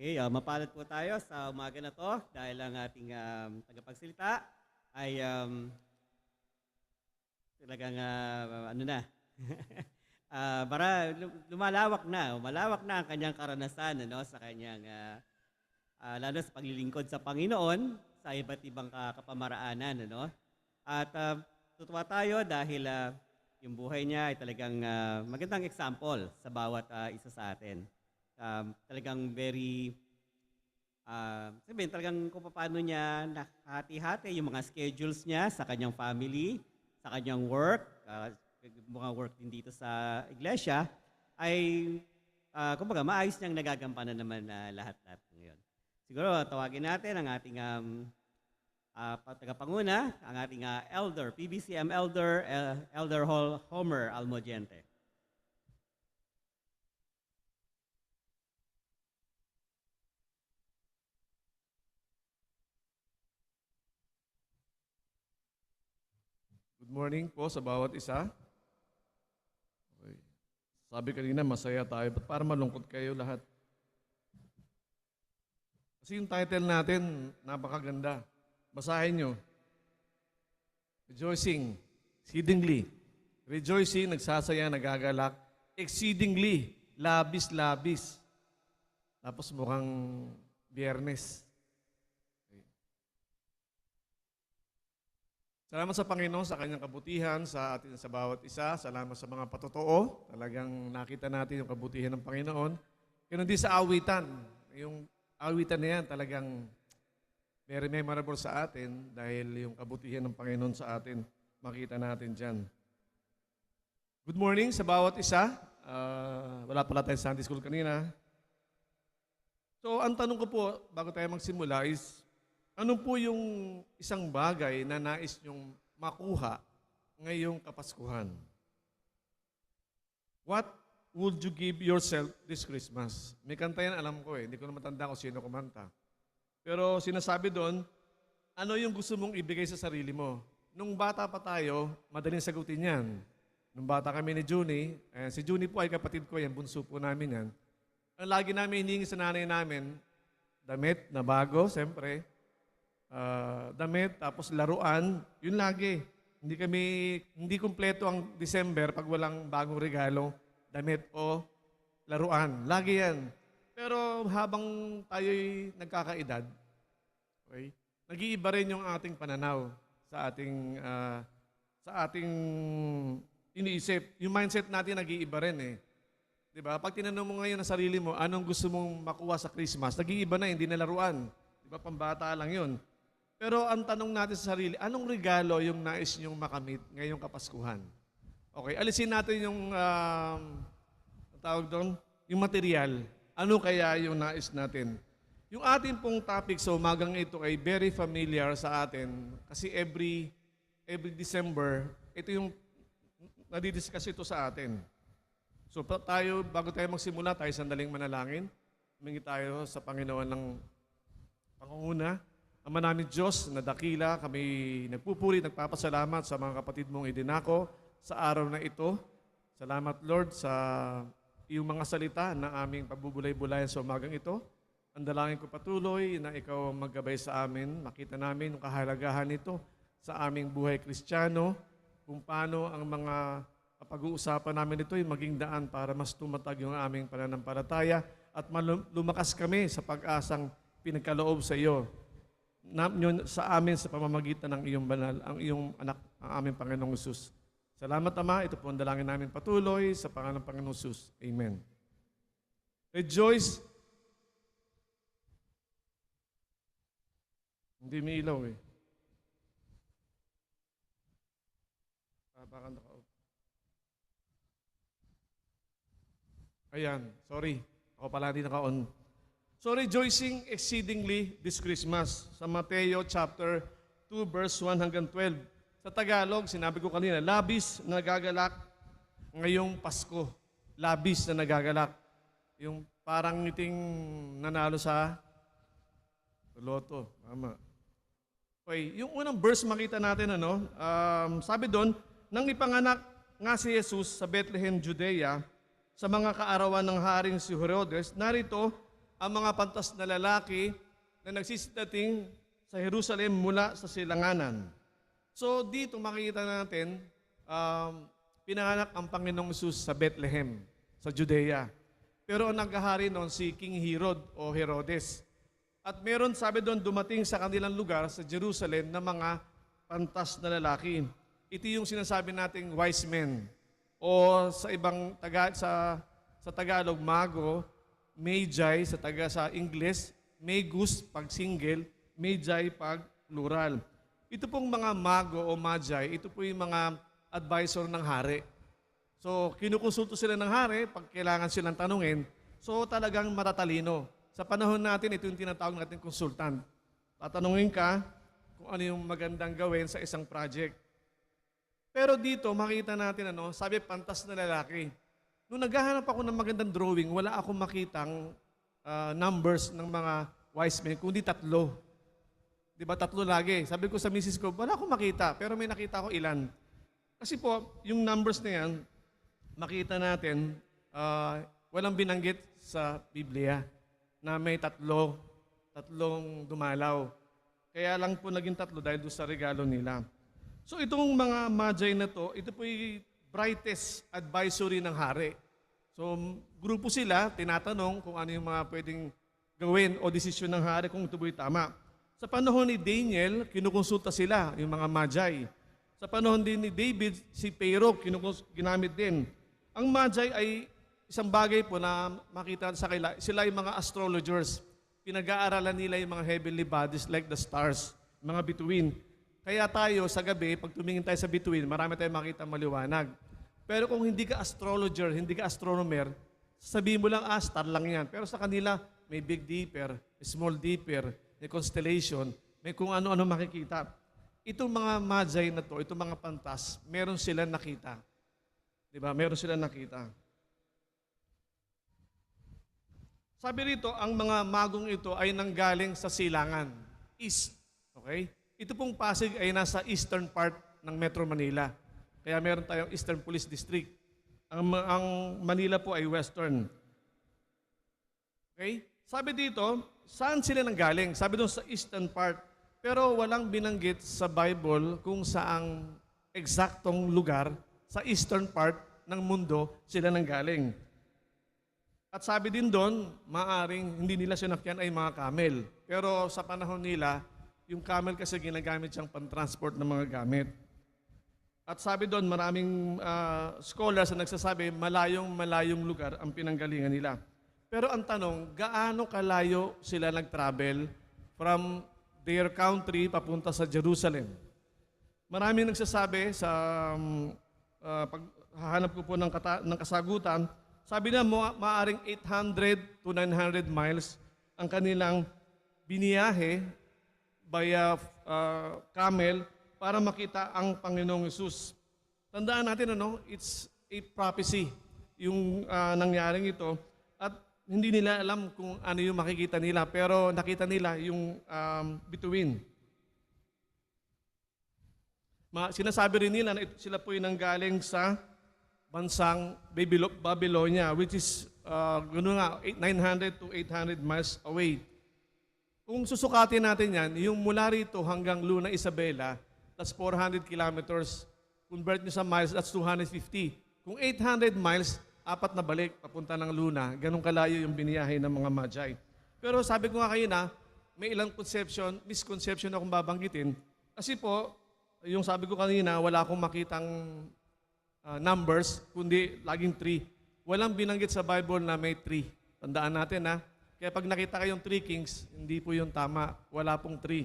Okay, mapalad po tayo sa umaga na to dahil ang ating tagapagsalita ay talagang ano na, lumalawak na ang kanyang karanasan ano, sa kanyang lalo sa paglilingkod sa Panginoon sa iba't ibang kapamaraanan. Ano? At tutuwa tayo dahil yung buhay niya ay talagang magandang example sa bawat isa sa atin. Talagang very, sabihin, talagang kung paano niya nakahati-hati yung mga schedules niya sa kanyang family, sa kanyang work, mga work din dito sa iglesia, ay kumbaga maayos niyang nagagampanan naman lahat-lahat ngayon. Siguro tawagin natin ang ating tagapanguna, ang ating elder, PBCM elder, Elder Homer Almodiente. Good morning po sa bawat isa. Okay. Sabi kanina masaya tayo, ba't para malungkot kayo lahat? Kasi yung title natin, napakaganda. Basahin nyo. Rejoicing, exceedingly. Rejoicing, nagsasaya, nagagalak. Exceedingly, labis-labis. Tapos mukhang Biyernes. Salamat sa Panginoon sa kanyang kabutihan sa atin sa bawat isa. Salamat sa mga patotoo. Talagang nakita natin yung kabutihan ng Panginoon. Kaya din sa awitan. Yung awitan na yan talagang very memorable sa atin dahil yung kabutihan ng Panginoon sa atin makita natin dyan. Good morning sa bawat isa. Wala pala tayo Sunday School kanina. So ang tanong ko po bago tayo magsimula is, ano po yung isang bagay na nais nyong makuha ngayong Kapaskuhan? What would you give yourself this Christmas? May kanta yan, alam ko hindi ko na matanda kung sino kumanta. Pero sinasabi doon, ano yung gusto mong ibigay sa sarili mo? Nung bata pa tayo, madaling sagutin yan. Nung bata kami ni Junie, si Junie po ay kapatid ko, yan, bunso po namin yan. Ang lagi namin hiningi sa nanay namin, damit na bago, siyempre, damit, tapos laruan, yun lagi. Hindi kumpleto ang December pag walang bagong regalo, damit o laruan. Lagi yan. Pero habang tayo'y nagkakaedad, okay, nag-iiba rin yung ating pananaw sa ating iniisip. Yung mindset natin nag-iiba rin eh. Diba? Pag tinanong mo ngayon sa sarili mo, anong gusto mong makuha sa Christmas, nag-iiba na, hindi na laruan. Diba? Pambata lang yun. Pero ang tanong natin sa sarili, anong regalo yung nais nyong makamit ngayong Kapaskuhan? Okay, alisin natin yung, tawag doon, yung material. Ano kaya yung nais natin? Yung ating pong topic sa umagang ito ay very familiar sa atin kasi every December, ito yung nadidiscuss ito sa atin. So tayo, bago tayo magsimula, tayo sandaling manalangin. Humingi tayo sa Panginoon ng pangunguna. Ama namin Diyos, na dakila, kami nagpupuri, nagpapasalamat sa mga kapatid mong idinako sa araw na ito. Salamat Lord sa iyong mga salita na aming pagbubulay-bulayan sa umagang ito. Ang dalangin ko patuloy na ikaw maggabay sa amin, makita namin ang kahalagahan nito sa aming buhay Kristiyano, kung paano ang mga pag-uusapan namin ito ay maging daan para mas tumatag yung aming pananampalataya at lumakas kami sa pag-asang pinagkaloob sa iyo sa amin sa pamamagitan ng iyong banal, ang iyong anak, ang aming Panginoong Hesus. Salamat Ama, ito po ang dalangin namin patuloy sa pangalan ng Panginoong Hesus. Amen. Rejoice. Hindi may ilaw eh. Baka naka-off. Ayan, sorry. Ako pala hindi naka-on. So rejoicing exceedingly this Christmas sa Mateo chapter 2 verse 1 hanggang 12. Sa Tagalog, sinabi ko kanina, labis na nagagalak ngayong Pasko. Labis na nagagalak. Yung parang ngiting nanalo sa loto. Tama. Okay, yung unang verse makita natin, sabi doon, nang ipanganak nga si Jesus sa Bethlehem, Judea, sa mga kaarawan ng Haring si Herodes, narito ang mga pantas na lalaki na nagsisidating sa Jerusalem mula sa silanganan. So dito makikita natin, pinanganak ang Panginoong Hesus sa Bethlehem, sa Judea. Pero ang naghahari noon si King Herod o Herodes. At meron, sabi doon, dumating sa kanilang lugar sa Jerusalem na mga pantas na lalaki. Ito yung sinasabi nating wise men. O sa ibang sa Tagalog, mago, magi sa Ingles, magus pag single, magi pag plural. Ito pong mga mago o magi, ito po yung mga advisor ng hari. So, kinukonsulto sila ng hari pag kailangan silang tanungin. So, talagang matatalino. Sa panahon natin, ito yung tinatawag natin consultant. Tatanungin ka kung ano yung magandang gawin sa isang project. Pero dito, makita natin, sabi, pantas na lalaki. Nung naghahanap ako ng magandang drawing, wala akong makitang numbers ng mga wise men, kundi 3. Di ba, 3 lagi. Sabi ko sa misis ko, wala akong makita, pero may nakita ko ilan. Kasi po, yung numbers na yan, makita natin, walang binanggit sa Biblia na may 3 dumalaw. Kaya lang po naging 3 dahil doon sa regalo nila. So itong mga magi na to, ito po yung brightest advisory ng hari. So grupo sila, tinatanong kung ano yung mga pwedeng gawin o desisyon ng hari kung ito po'y tama. Sa panahon ni Daniel, kinukonsulta sila, yung mga magi. Sa panahon din ni David, si Pharaoh, ginamit din. Ang magi ay isang bagay po na makita sa kanila, sila yung mga astrologers. Pinag-aaralan nila yung mga heavenly bodies like the stars, mga bituin. Kaya tayo sa gabi, pag tumingin tayo sa bituin, marami tayong makita maliwanag. Pero kung hindi ka astrologer, hindi ka astronomer, sabihin mo lang, star lang yan. Pero sa kanila, may Big Dipper, Small Dipper, may constellation, may kung ano-ano makikita. Itong mga magi na to, itong mga pantas, meron silang nakita. Diba? Meron silang nakita. Sabi rito, ang mga magong ito ay nanggaling sa silangan, east. Okay? Ito pong Pasig ay nasa eastern part ng Metro Manila. Kaya meron tayong Eastern Police District. Ang Manila po ay western. Okay? Sabi dito, saan sila nanggaling? Sabi doon sa eastern part. Pero walang binanggit sa Bible kung saang eksaktong lugar sa eastern part ng mundo sila nanggaling. At sabi din doon, maaring hindi nila sinakyan ay mga camel. Pero sa panahon nila, yung camel kasi ginagamit siyang pang-transport ng mga gamit. At sabi doon, maraming scholars na nagsasabi, malayong lugar ang pinanggalingan nila. Pero ang tanong, gaano kalayo sila nag-travel from their country papunta sa Jerusalem? Maraming nagsasabi sa paghahanap ko po ng kasagutan, sabi na maaring 800 to 900 miles ang kanilang biniyahe via camel para makita ang Panginoong Hesus. Tandaan natin, it's a prophecy, yung nangyaring ito. At hindi nila alam kung ano yung makikita nila, pero nakita nila yung bituin. Sinasabi rin nila na sila po yung nanggaling sa bansang Babylonia, which is 900 to 800 miles away. Kung susukatin natin yan, yung mula rito hanggang Luna Isabela, that's 400 kilometers. Convert nyo sa miles, that's 250. Kung 800 miles, 4 na balik, papunta ng Luna. Ganun kalayo yung biniyahe ng mga magi. Pero sabi ko nga kayo na, may ilang misconception akong babanggitin. Kasi po, yung sabi ko kanina, wala akong makitang numbers, kundi laging 3. Walang binanggit sa Bible na may 3. Tandaan natin, Kaya pag nakita kayong 3 kings, hindi po yung tama. Wala pong 3.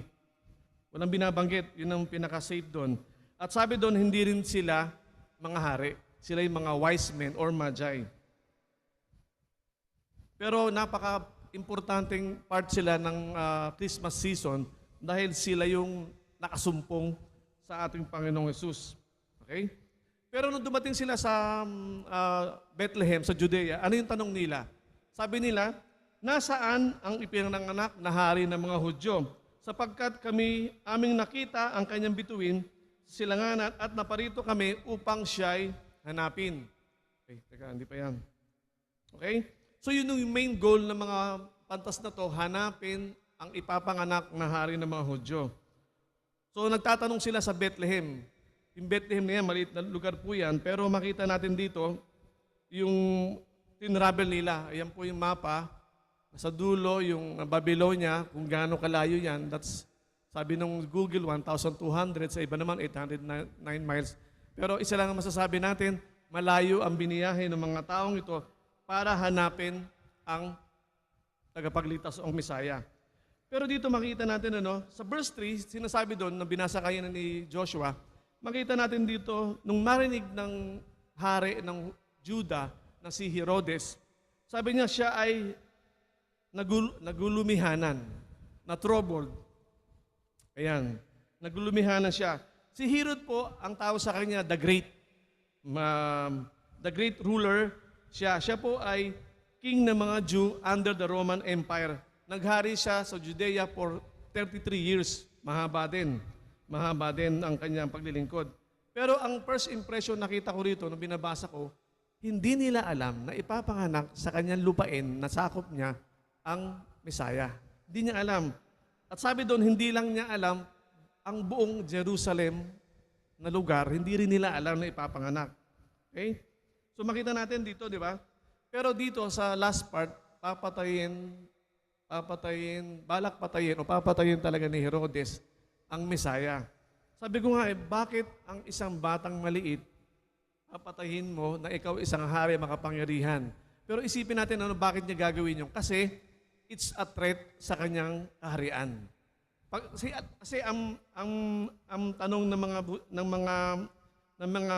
Walang binabanggit. Yun ang pinaka-safe doon. At sabi doon, hindi rin sila mga hari. Sila yung mga wise men or magi. Pero napaka-importanting part sila ng Christmas season dahil sila yung nakasumpong sa ating Panginoong Hesus. Okay? Pero nung dumating sila sa Bethlehem, sa Judea, ano yung tanong nila? Sabi nila, nasaan ang ipinanganak na hari ng mga Hudyo? Sapagkat aming nakita ang kanyang bituin, silanganan at naparito kami upang siya'y hanapin. Okay, teka, hindi pa yan. Okay? So yun yung main goal ng mga pantas na to, hanapin ang ipapanganak na hari ng mga Hudyo. So nagtatanong sila sa Bethlehem. Yung Bethlehem na yan, maliit na lugar po yan, pero makita natin dito, yung tinravel nila. Ayan po yung mapa. Sa dulo, yung Babylonia, kung gaano kalayo yan, that's, sabi ng Google, 1,200, sa iba naman, 809 miles. Pero isa lang ang masasabi natin, malayo ang biniyahe ng mga taong ito para hanapin ang tagapagligtas o ang Misaya. Pero dito makita natin, sa verse 3, sinasabi doon, na binasa kayo ni Joshua, makita natin dito, nung marinig ng hari ng Juda, na si Herodes, sabi niya siya ay nagulumihanan, na troubled. Ayan, nagulumihanan siya. Si Herod po, ang tawag sa kanya, the great ruler, siya po ay king ng mga Jew under the Roman Empire. Naghari siya sa Judea for 33 years. Mahaba din ang kanyang paglilingkod. Pero ang first impression nakita ko rito, nung binabasa ko, hindi nila alam na ipapanganak sa kanyang lupain na sakop niya ang Mesaya. Hindi niya alam. At sabi doon, hindi lang niya alam ang buong Jerusalem na lugar, hindi rin nila alam na ipapanganak. Okay? So makita natin dito, di ba? Pero dito sa last part, balak patayin talaga ni Herodes ang Mesaya. Sabi ko nga, bakit ang isang batang maliit papatayin mo na ikaw isang hari makapangyarihan? Pero isipin natin bakit niya gagawin yun. Kasi it's a threat sa kanyang kaharian. Kasi ang tanong ng mga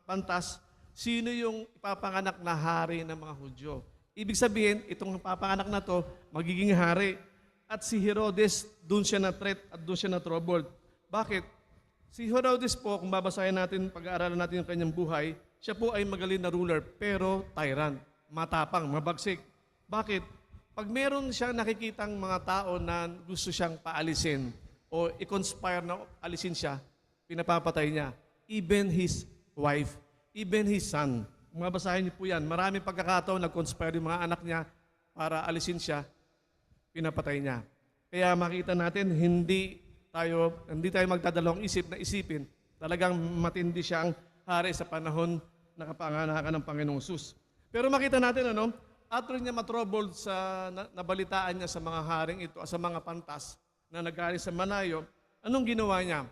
pantas, sino yung ipapanganak na hari ng mga Hudyo? Ibig sabihin, itong papanganak na to, magiging hari. At si Herodes, doon siya na threat at doon siya na troubled. Bakit? Si Herodes po, kung babasahin natin, pag-aaralan natin yung kanyang buhay, siya po ay magaling na ruler, pero tyrant, matapang, mabagsik. Bakit? Pag meron siyang nakikitang mga tao na gusto siyang paalisin o i-conspire na alisin siya, pinapapatay niya. Even his wife, even his son. Kung mabasahin niyo po yan, maraming pagkakataon nag-conspire yung mga anak niya para alisin siya, pinapatay niya. Kaya makita natin, hindi tayo magdadalawang isip na isipin, talagang matindi siyang hari sa panahon na kapanganakan ng Panginoong Sus. Pero makita natin, after niya matroubled sa nabalitaan niya sa mga haring ito, sa mga pantas na nagaling sa Manayo, anong ginawa niya?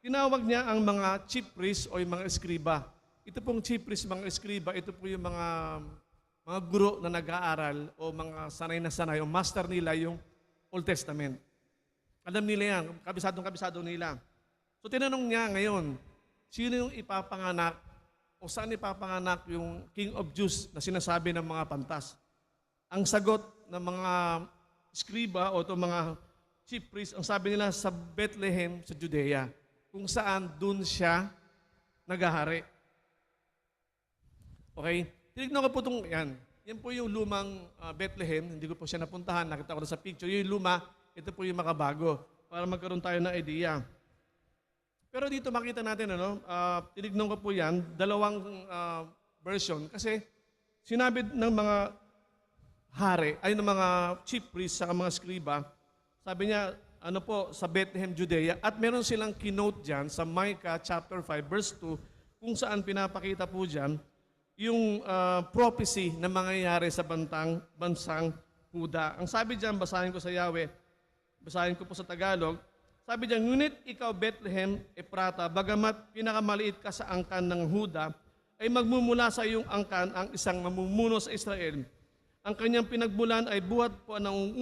Tinawag niya ang mga chief priests o yung mga eskriba. Ito pong chief priests, mga eskriba, ito po yung mga guro na nag-aaral o mga sanay na sanay, o master nila yung Old Testament. Alam nila yan, kabisadong-kabisado nila. So tinanong niya ngayon, sino yung ipapanganak o saan ipapanganak yung King of Jews na sinasabi ng mga pantas? Ang sagot ng mga eskriba o itong mga chief priests, ang sabi nila sa Bethlehem, sa Judea, kung saan dun siya nagahari. Okay? Tinignan ko po itong, yan. Yan po yung lumang Bethlehem. Hindi ko po siya napuntahan. Nakita ko na sa picture. Yung luma, ito po yung makabago. Para magkaroon tayo ng idea. Pero dito makita natin, tinignan ko po yan, dalawang version. Kasi sinabi ng mga ng mga chief priests sa mga skriba, sabi niya, sa Bethlehem, Judea. At meron silang kinote dyan sa Micah chapter 5, verse 2, kung saan pinapakita po dyan, yung prophecy na mangyayari sa bansang Huda. Ang sabi diyan, basahin ko sa Yahweh, basahin ko po sa Tagalog, sabi diyan, ngunit ikaw Bethlehem, Ephrata, bagamat pinakamaliit ka sa angkan ng Huda, ay magmumula sa iyong angkan ang isang mamumuno sa Israel. Ang kanyang pinagmulan ay buhat po noong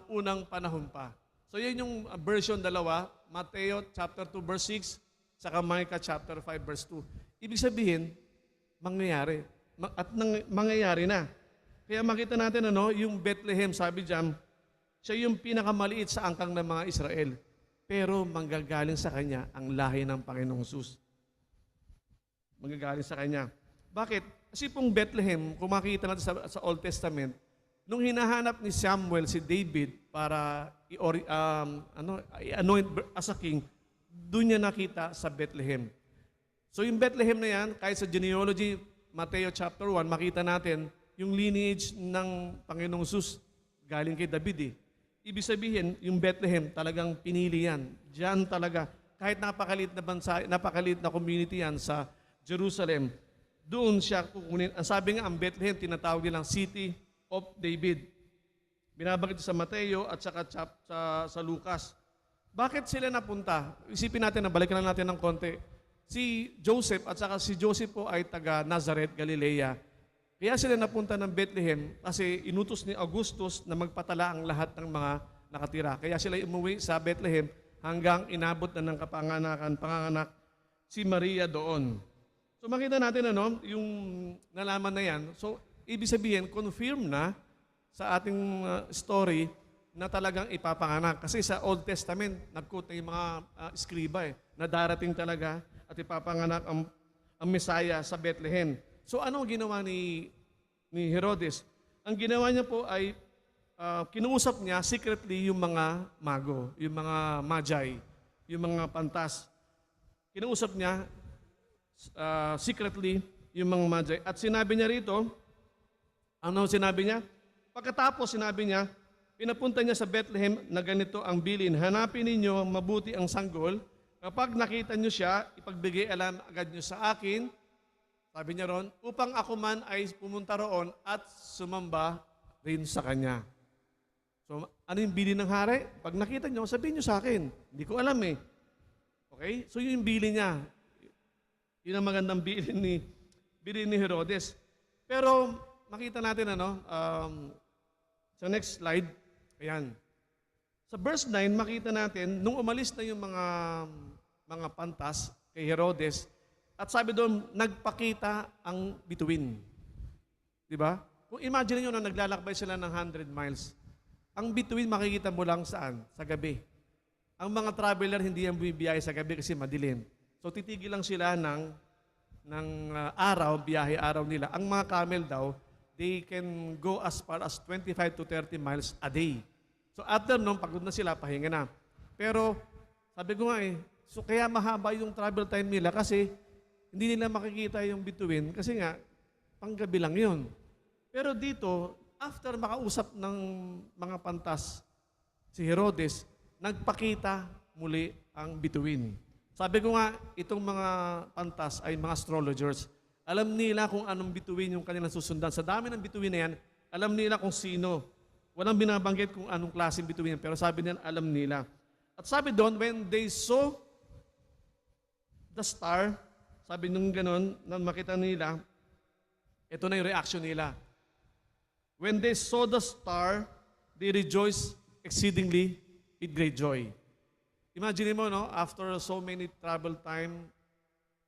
unang panahon pa. So yan yung version dalawa, Mateo chapter 2 verse 6, saka Micah chapter 5 verse 2. Ibig sabihin, mangyayari. At mangyayari na. Kaya makita natin, yung Bethlehem, sabi diyan, siya yung pinakamaliit sa angkang ng mga Israel. Pero manggagaling sa kanya ang lahi ng Panginoong Hesus. Manggagaling sa kanya. Bakit? Kasi pong Bethlehem, kung makikita natin sa Old Testament, nung hinahanap ni Samuel si David para i-anoint as a king, doon niya nakita sa Bethlehem. So yung Bethlehem na yan, kahit sa genealogy, Mateo chapter 1, makita natin yung lineage ng Panginoong Hesus galing kay David eh. Ibig sabihin, yung Bethlehem talagang pinili yan. Diyan talaga, kahit napakalit na bansa, napakalit na community yan sa Jerusalem, doon siya kukunin. Ang sabi nga, ang Bethlehem, tinatawag nilang City of David. Binabanggit sa Mateo at saka sa Lucas. Bakit sila napunta? Isipin natin, balikan lang natin ng konti. Si Joseph at saka si Joseph po ay taga Nazareth, Galilea. Kaya sila napunta ng Bethlehem kasi inutos ni Augustus na magpatala ang lahat ng mga nakatira. Kaya sila umuwi sa Bethlehem hanggang inabot na ng panganganak si Maria doon. So makita natin yung nalaman na yan. So ibig sabihin, confirm na sa ating story na talagang ipapanganak. Kasi sa Old Testament, nag-quote na yung mga eskriba na darating talaga at ipapanganak ang Messiah sa Bethlehem. So ano ang ginawa ni Herodes? Ang ginawa niya po ay kinuusap niya secretly yung mga mago, yung mga magi, yung mga pantas. Kinuusap niya secretly yung mga magi. At sinabi niya rito, ano sinabi niya? Pagkatapos sinabi niya, pinapunta niya sa Bethlehem na ganito ang bilin. Hanapin ninyo mabuti ang sanggol. Kapag nakita niyo siya, ipagbigay alam agad niyo sa akin. Sabi niya ron, upang ako man ay pumunta roon at sumamba rin sa kanya. So, ano yung bilin ng hari? Pag nakita niyo, sabihin niyo sa akin. Hindi ko alam eh. Okay? So, yun yung bilin niya. Yun ang magandang bilin ni Herodes. Pero, makita natin sa next slide, ayan. Sa verse 9, makita natin, nung umalis na yung mga pantas kay Herodes, at sabi doon, nagpakita ang bituin. Di ba? Kung imagine nyo na naglalakbay sila ng 100 miles, ang bituin makikita mo lang saan? Sa gabi. Ang mga traveler hindi yan bumibiyahe sa gabi kasi madilim. So titigil lang sila ng araw, biyahe araw nila. Ang mga camel daw, they can go as far as 25 to 30 miles a day. So after nung pagod na sila, pahinga na. Pero sabi ko nga so kaya mahaba yung travel time nila kasi hindi nila makikita yung bituin kasi nga panggabi lang yun. Pero dito, after makausap ng mga pantas si Herodes, nagpakita muli ang bituin. Sabi ko nga, itong mga pantas ay mga astrologers. Alam nila kung anong bituin yung kanilang susundan. Sa dami ng bituin na yan, alam nila kung sino. Walang binabanggit kung anong klaseng bituin yan, pero sabi nila, alam nila. At sabi doon, when they saw the star, sabi nung ganon, na makita nila, ito na yung reaction nila. When they saw the star, they rejoiced exceedingly with great joy. Imagine mo, after so many travel time,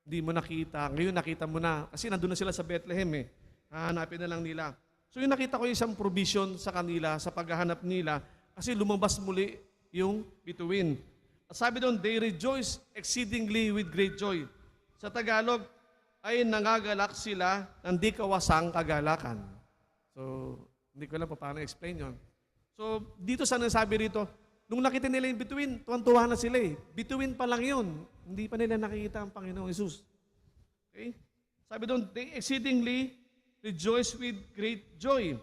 hindi mo nakita. Ngayon nakita mo na. Kasi nandun na sila sa Bethlehem Hahanapin na lang nila. So yung nakita ko isang provision sa kanila, sa paghahanap nila, kasi lumabas muli yung bituin. At sabi doon, they rejoice exceedingly with great joy. Sa Tagalog, ay nangagalak sila ng di kawasang kagalakan. So, hindi ko lang paano explain yon. So, dito sa nasabi rito, nung nakita nila yung bituin, tuwan-tuwa na sila Bituin pa lang yun. Hindi pa nila nakikita ang Panginoong Hesus. Okay? Sabi doon, they exceedingly rejoice with great joy.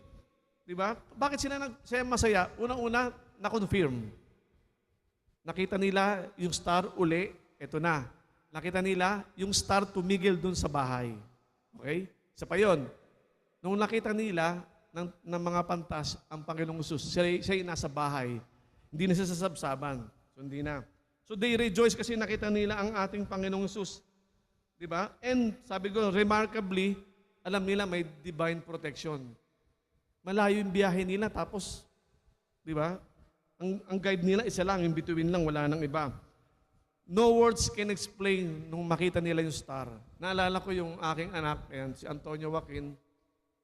Diba? Bakit sila masaya? Unang-una, na-confirm. Nakita nila yung star uli, eto na. Nakita nila yung star tumigil dun sa bahay. Okay? Isa pa yun. Nung nakita nila ng mga pantas ang Panginoong Hesus, siya nasa bahay. Hindi na siya sasabsaban. So, hindi na. So, they rejoice kasi nakita nila ang ating Panginoong Hesus. Diba? And, sabi ko, remarkably, alam nila may divine protection. Malayo yung biyahe nila, tapos, diba? Ang guide nila, isa lang, yung bituin lang, wala nang iba. No words can explain nung makita nila yung star. Naalala ko yung aking anak, si Antonio Joaquin,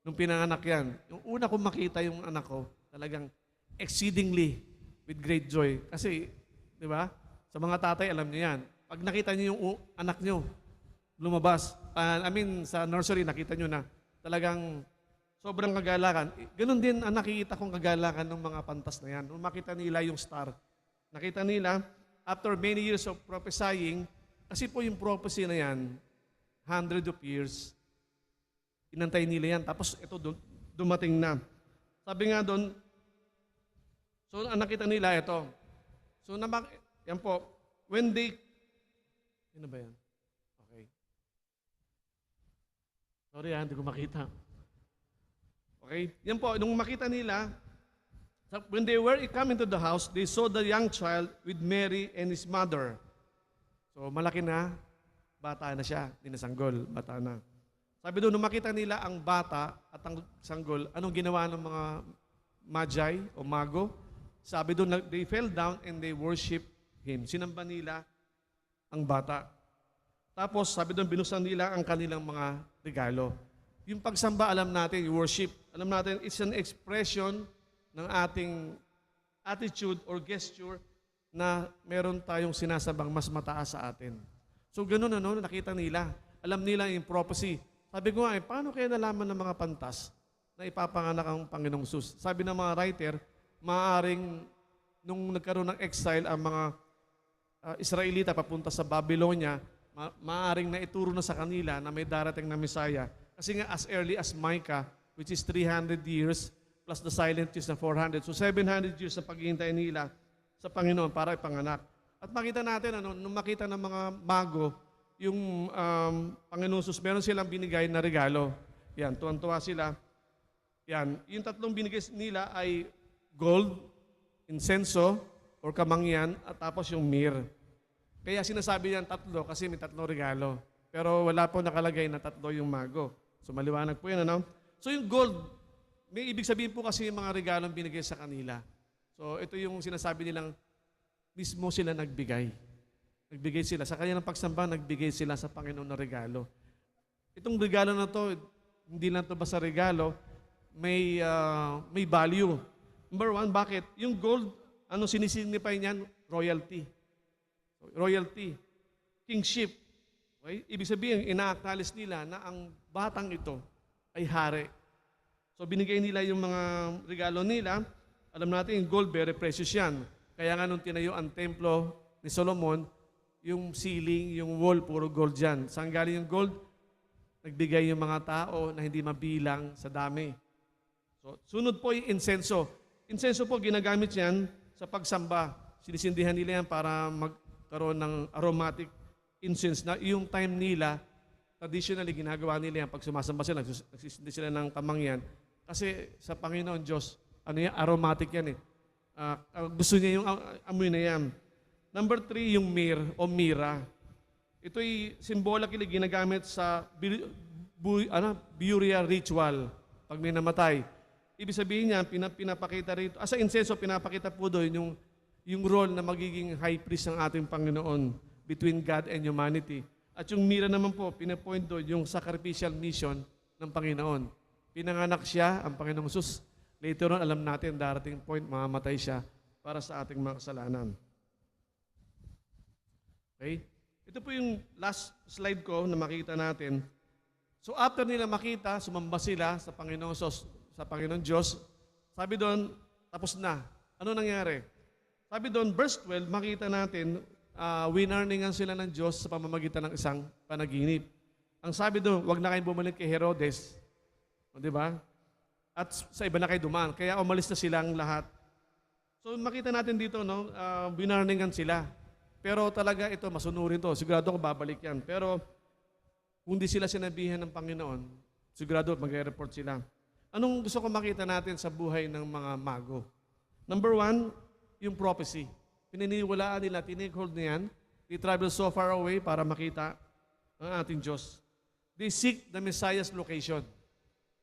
nung pinanganak yan. Yung una kong makita yung anak ko, talagang exceedingly with great joy. Kasi, di ba, sa mga tatay, alam niyo yan. Pag nakita niyo yung anak niyo, lumabas. Sa nursery, nakita niyo na talagang sobrang kagalakan. Ganon din ang nakikita kong kagalakan ng mga pantas na yan. Nung makita nila yung star, nakita nila, after many years of prophesying, kasi po yung prophecy na yan, 100 of years, inantay nila yan. Tapos ito dumating na. Sabi nga doon, So, ang nakita nila, ito. So, yan po, when they, ano ba yan? Okay. Sorry hindi ko makita. Okay, yan po, nung makita nila, when they were come into the house, they saw the young child with Mary and his mother. So, malaki na, bata na siya, hindi na sanggol, bata na. Sabi doon, nung makita nila ang bata at ang sanggol, anong ginawa ng mga magi o mago? Sabi doon, they fell down and they worship him. Sinamba nila ang bata. Tapos, sabi doon, binusan nila ang kanilang mga regalo. Yung pagsamba, alam natin, yung worship, alam natin, it's an expression ng ating attitude or gesture na meron tayong sinasabang mas mataas sa atin. So, ganun nakita nila. Alam nila yung prophecy. Sabi ko nga, paano kaya nalaman ng mga pantas na ipapanganak ang Panginoong Sus? Sabi ng mga writer, maaaring nung nagkaroon ng exile ang mga Israelita papunta sa Babylonia, maaaring naituro na sa kanila na may darating na Messiah. Kasi nga as early as Micah, which is 300 years, plus the silent years na 400. So 700 years na paghihintay nila sa Panginoon para ipanganak. At makita natin, nung makita ng mga mago, yung Panginoon Sus, meron silang binigay na regalo. Yan, tuwan-tuwa sila. Yan, yung tatlong binigay nila ay gold, insenso, or kamangyan, at tapos yung myrrh. Kaya sinasabi niyan tatlo kasi may tatlong regalo. Pero wala po nakalagay na tatlo yung mago. So maliwanag po yun, So yung gold, may ibig sabihin po kasi yung mga regalong binigay sa kanila. So ito yung sinasabi nilang mismo sila nagbigay. Nagbigay sila. Sa kanilang pagsamba, nagbigay sila sa Panginoon na regalo. Itong regalo na to, hindi lang to basta regalo, may value. Number one, bakit? Yung gold, sinisignify niyan? Royalty. Royalty. Kingship. Okay? Ibig sabihin, ina-acknowledge nila na ang batang ito ay hari. So binigay nila yung mga regalo nila. Alam natin, yung gold, very precious yan. Kaya nga nung tinayo ang templo ni Solomon, yung ceiling, yung wall, puro gold yan. Saan galing yung gold? Nagbigay yung mga tao na hindi mabilang sa dami. So, sunod po yung insenso. Insenso po, ginagamit yan sa pagsamba. Sinisindihan nila yan para magkaroon ng aromatic incense na yung time nila, traditionally ginagawa nila yan pag sumasamba sila, nagsisindi sila ng kamangyan. Kasi sa Panginoon Diyos, aromatic yan eh. Gusto niya yung amoy na yan. Number 3, yung myrrh o mira. Ito'y symbolically ginagamit sa burial ritual pag may namatay. Ibig sabihin niya, pinapakita rito, sa insenso, pinapakita po doon yung role na magiging high priest ng ating Panginoon between God and humanity. At yung mira naman po, pinapoint doon yung sacrificial mission ng Panginoon. Pinanganak siya, ang Panginoong Sus. Later on, alam natin, darating point, mamamatay siya para sa ating mga kasalanan. Okay? Ito po yung last slide ko na makita natin. So after nila makita, sumamba sila sa Panginoong Sus, sa Panginoong Diyos. Sabi doon, tapos na. Ano nangyari? Sabi doon, verse 12, makita natin, winarningan sila ng Diyos sa pamamagitan ng isang panaginip. Ang sabi doon, wag na kayong bumalik kay Herodes. O, di ba? At sa iba na kayo dumaan. Kaya umalis na silang lahat. So makita natin dito, winarningan sila. Pero talaga ito, masunurin to. Sigurado ko babalik yan. Pero kung di sila sinabihan ng Panginoon, sigurado mag-report sila. Anong gusto ko makita natin sa buhay ng mga mago? Number 1, yung prophecy. Pininiwalaan nila, tinake-hold niyan. They travel so far away para makita ang ating Diyos. They seek the Messiah's location.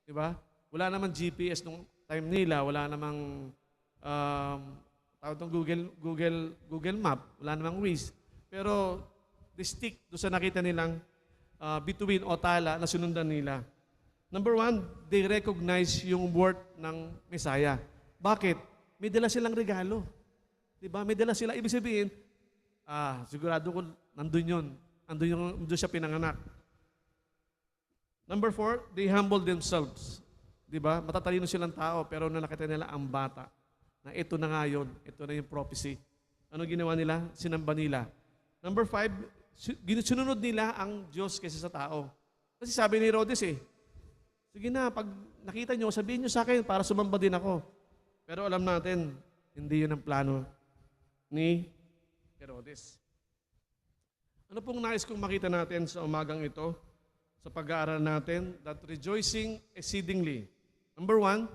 Diba? Wala namang GPS nung time nila. Wala namang tawag itong Google Map. Wala namang Waze. Pero they stick doon sa nakita nilang bituin o tala na sinundan nila. Number 1, they recognize yung worth ng Messiah. Bakit? May dala silang regalo. Diba? May dala sila. Ibig sabihin, sigurado ko, nandun yun. Nandun siya pinanganak. Number 4, they humble themselves. Diba? Matatalino silang tao, pero nung nakita nila ang bata, na ito na nga yun, ito na yung prophecy. Ano ginawa nila? Sinamba nila. Number 5, sinunod nila ang Diyos kaysa sa tao. Kasi sabi ni Herodes sige na, pag nakita nyo, sabihin nyo sa akin para sumamba din ako. Pero alam natin, Hindi yun ang plano ni Herodes. Ano pong nais kong makita natin sa umagang ito, sa pag-aaral natin, that rejoicing exceedingly. Number one,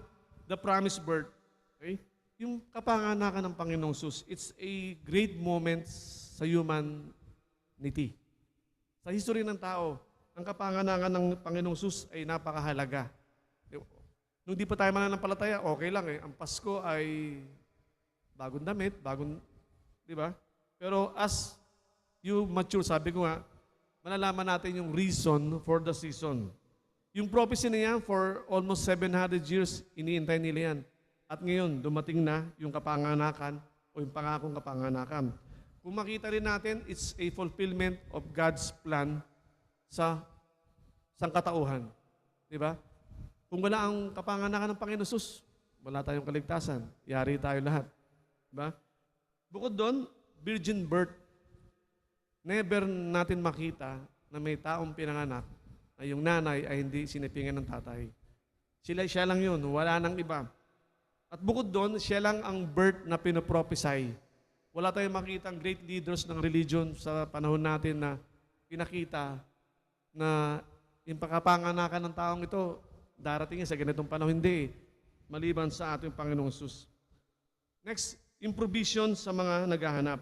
the promised birth. Okay? Yung kapanganakan ng Panginoong Sus, it's a great moment sa humanity. Sa history ng tao, ang kapanganakan ng Panginoong Sus ay napakahalaga. Nung di pa tayo mananampalataya, okay lang eh. Ang Pasko ay bagong damit, di ba? Pero as you mature, sabi ko nga, malalaman natin yung reason for the season. Yung prophecy na yan, for almost 700 years, iniintay nila yan. At ngayon, dumating na yung kapanganakan o yung pangakong kapanganakan. Kung makita rin natin, it's a fulfillment of God's plan sa sangkatauhan. Di ba? Kung wala ang kapanganakan ng Panginoon Sus, wala tayong kaligtasan. Yari tayo lahat. Di ba? Bukod doon, virgin birth. Never natin makita na may taong pinanganak na yung nanay ay hindi sinipingan ng tatay. Siya lang yun, wala nang iba. At bukod doon, siya lang ang birth na pinoprophesy. Wala tayong makita ang great leaders ng religion sa panahon natin na pinakita na yung pagkapanganakan ng taong ito, darating sa ganitong panahon, hindi. Maliban sa ating Panginoong Sus. Next, yung provision sa mga naghahanap.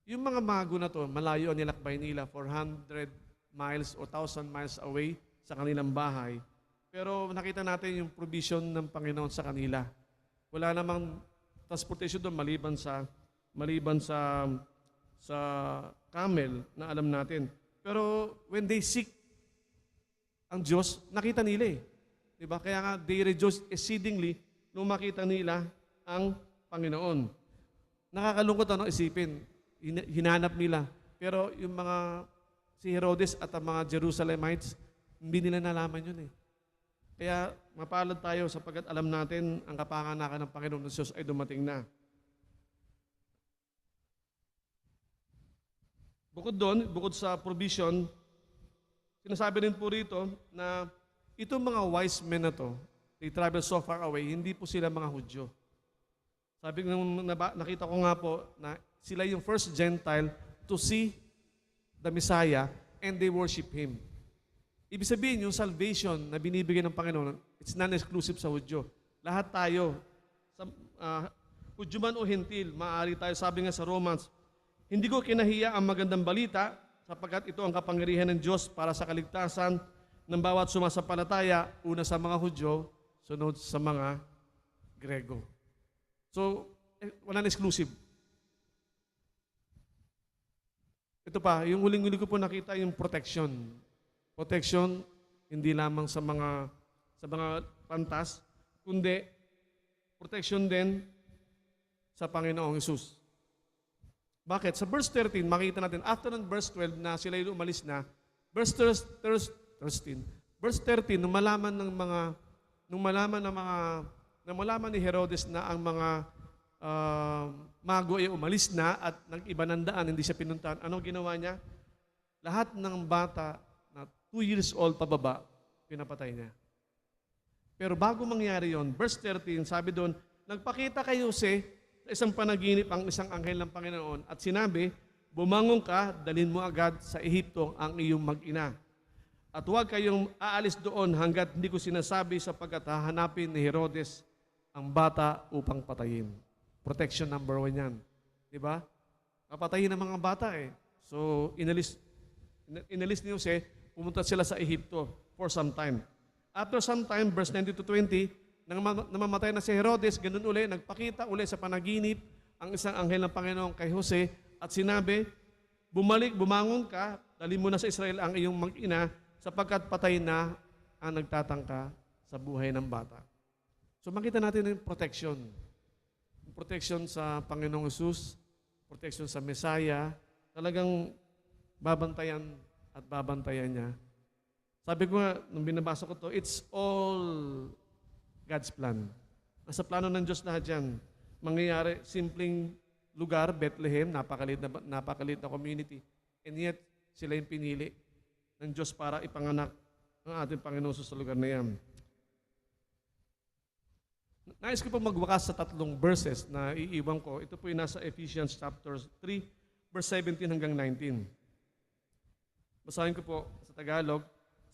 Yung mga mago na to, malayo ang nilakbay nila, 400 miles o 1,000 miles away sa kanilang bahay. Pero nakita natin yung provision ng Panginoon sa kanila. Wala namang transportation doon maliban sa camel na alam natin. Pero when they seek ang Diyos, nakita nila eh. Diba? Kaya nga, they rejoice exceedingly nung makita nila ang Panginoon. Nakakalungkot isipin. Hinanap nila. Pero yung si Herodes at ang mga Jerusalemites, hindi nila nalaman yun eh. Kaya mapalad tayo sapagkat alam natin ang kapanganakan ng Panginoon ng Diyos ay dumating na. Bukod doon, bukod sa provision, sinasabi rin po rito na itong mga wise men na to, they travel so far away, hindi po sila mga Hudyo. Sabi ko, nakita ko nga po na sila yung first Gentile to see the Messiah and they worship Him. Ibig sabihin, yung salvation na binibigay ng Panginoon, it's non-exclusive sa Hudyo. Lahat tayo, Hudyo man o Hentil, maaari tayo, sabi nga sa Romans, hindi ko kinahiya ang magandang balita sapagkat ito ang kapangyarihan ng Diyos para sa kaligtasan ng bawat sumasampalataya, una sa mga Hudyo, sunod sa mga Grego. So, walang exclusive. Ito pa, yung huling-huli ko po nakita yung protection. Protection, hindi lamang sa mga pantas, kundi protection din sa Panginoong Hesus. Bakit? Sa verse 13, makita natin, after ng verse 12 na sila yung umalis na, verse 13, nung malaman ni Herodes na ang mga mago ay umalis na at nag-iba ng daan, hindi siya pinuntahan, ano ginawa niya? Lahat ng bata na 2 years old pababa, pinapatay niya. Pero bago mangyari yon, verse 13, sabi doon, nagpakita kay Jose sa isang panaginip ang isang anghel ng Panginoon at sinabi, bumangon ka, dalhin mo agad sa Ehipto ang iyong mag-ina. At huwag kayong aalis doon hanggat hindi ko sinasabi sapagkat hahanapin ni Herodes ang bata upang patayin. Protection number 1 yan. Diba? Papatayin ng mga bata eh. So, inalis ni Jose, pumunta sila sa Ehipto for some time. After some time, verse 19 to 20, nang namamatay na si Herodes, ganun uli, nagpakita uli sa panaginip ang isang anghel ng Panginoon kay Jose at sinabi, bumangon ka, dalhin mo na sa Israel ang iyong mag-ina sapagkat patay na ang nagtatangka sa buhay ng bata. So makita natin yung protection. Protection sa Panginoong Hesus, protection sa Messiah, talagang babantayan at babantayan niya. Sabi ko nga, nung binabasa ko to, it's all God's plan. Nasa plano ng Diyos lahat yan. Mangyayari, simpleng lugar, Bethlehem, napakalit na community. And yet, sila yung pinili ng Diyos para ipanganak ang ating Panginoon sa lugar na yan. Nais ko po magwakas sa 3 verses na iiwan ko. Ito po yung nasa Ephesians chapter 3, verse 17 hanggang 19. Basahin ko po sa Tagalog.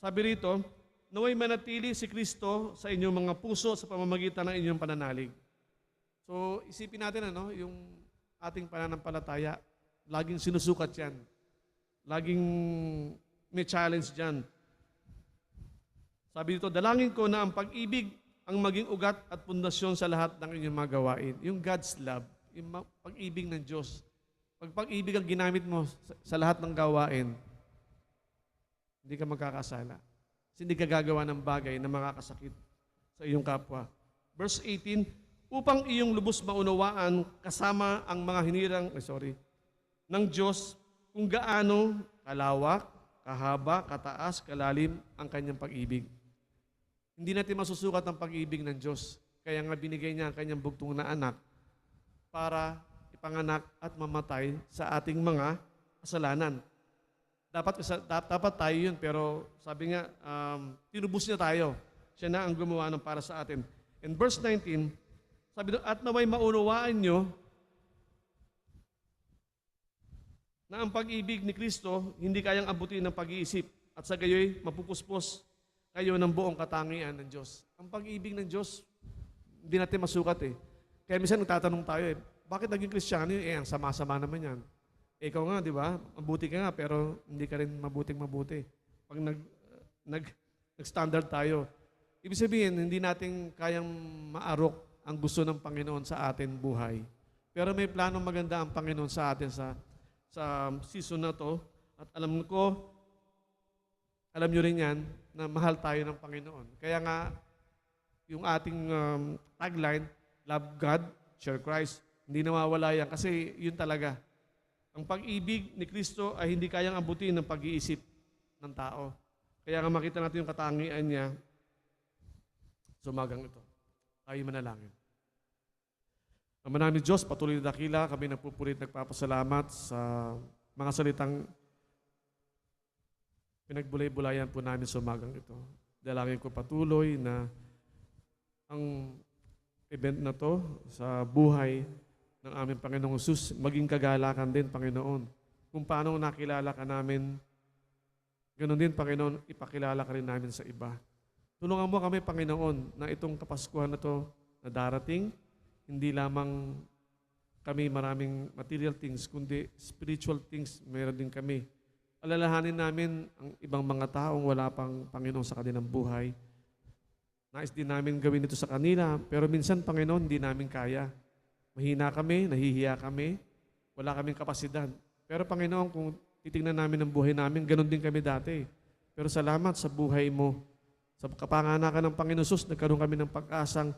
Sabi rito, naway manatili si Kristo sa inyong mga puso sa pamamagitan ng inyong pananalig. So, isipin natin yung ating pananampalataya. Laging sinusukat yan. Laging may challenge dyan. Sabi dito, dalangin ko na ang pag-ibig ang maging ugat at pundasyon sa lahat ng inyong mga gawain. Yung God's love, yung pag-ibig ng Diyos. Pag pag-ibig ang ginamit mo sa lahat ng gawain, hindi ka magkakasala. Kasi hindi ka gagawa ng bagay na makakasakit sa iyong kapwa. Verse 18, upang iyong lubos maunawaan kasama ang mga ng Diyos kung gaano kalawak, kahaba, kataas, kalalim ang kanyang pag-ibig. Hindi natin masusukat ang pag-ibig ng Diyos. Kaya nga binigay niya ang kanyang bugtong na anak para ipanganak at mamatay sa ating mga kasalanan. Dapat tayo yun, pero sabi nga, tinubos niya tayo. Siya na ang gumawa ng para sa atin. In verse 19, sabi doon, at naway maunawaan nyo na ang pag-ibig ni Kristo hindi kayang abutin ng pag-iisip at sa gayoy mapupuspos kayo ng buong katangian ng Diyos. Ang pag-ibig ng Diyos, hindi natin masukat eh. Kaya minsan nagtatanong tayo bakit naging Kristiyano yun? Ang sama-sama naman yan. Ikaw nga, di ba? Mabuti ka nga, pero hindi ka rin mabuting-mabuti. Pag nag-standard tayo, ibig sabihin, hindi natin kayang maarok ang gusto ng Panginoon sa atin buhay. Pero may planong maganda ang Panginoon sa atin sa season na to. At alam nyo rin yan, na mahal tayo ng Panginoon. Kaya nga, yung ating tagline, love God, share Christ, hindi nawawala yan kasi yun talaga. Ang pag-ibig ni Kristo ay hindi kayang abutin ng pag-iisip ng tao. Kaya nga makita natin yung katangian niya sa umagang ito. Tayo manalangin. Ama namin Diyos, patuloy na dakila, kami nagpupulit, nagpapasalamat sa mga salitang pinagbulay-bulayan po namin sa umagang ito. Dalangin ko patuloy na ang event na to sa buhay ng aming Panginoong Jesus, maging kagalakan din, Panginoon. Kung paano nakilala ka namin, ganoon din, Panginoon, ipakilala ka rin namin sa iba. Tulungan mo kami, Panginoon, na itong Kapaskuhan na to na darating, hindi lamang kami maraming material things, kundi spiritual things, meron din kami. Alalahanin namin ang ibang mga taong wala pang Panginoon sa kanilang buhay. Nais din namin gawin ito sa kanila, pero minsan, Panginoon, hindi namin kaya. Mahina kami, nahihiya kami, wala kaming kapasidad. Pero Panginoon, kung titingnan namin ang buhay namin, ganun din kami dati. Pero salamat sa buhay mo. Sa kapanganakan ng Panginoon Jesus, nagkaroon kami ng pag-asang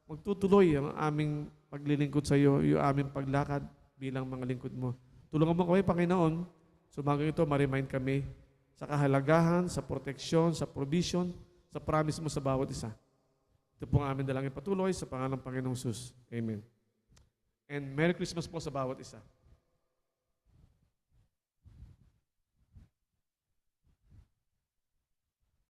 magtutuloy ang aming paglilingkod sa iyo, yung aming paglakad bilang mga lingkod mo. Tulungan mo kami, Panginoon, sumagang ito, ma-remind kami sa kahalagahan, sa proteksyon, sa provision, sa promise mo sa bawat isa. Ito po ang aming dalangin patuloy sa pangalan ng Panginoong Jesus. Amen. And Merry Christmas po sa bawat isa.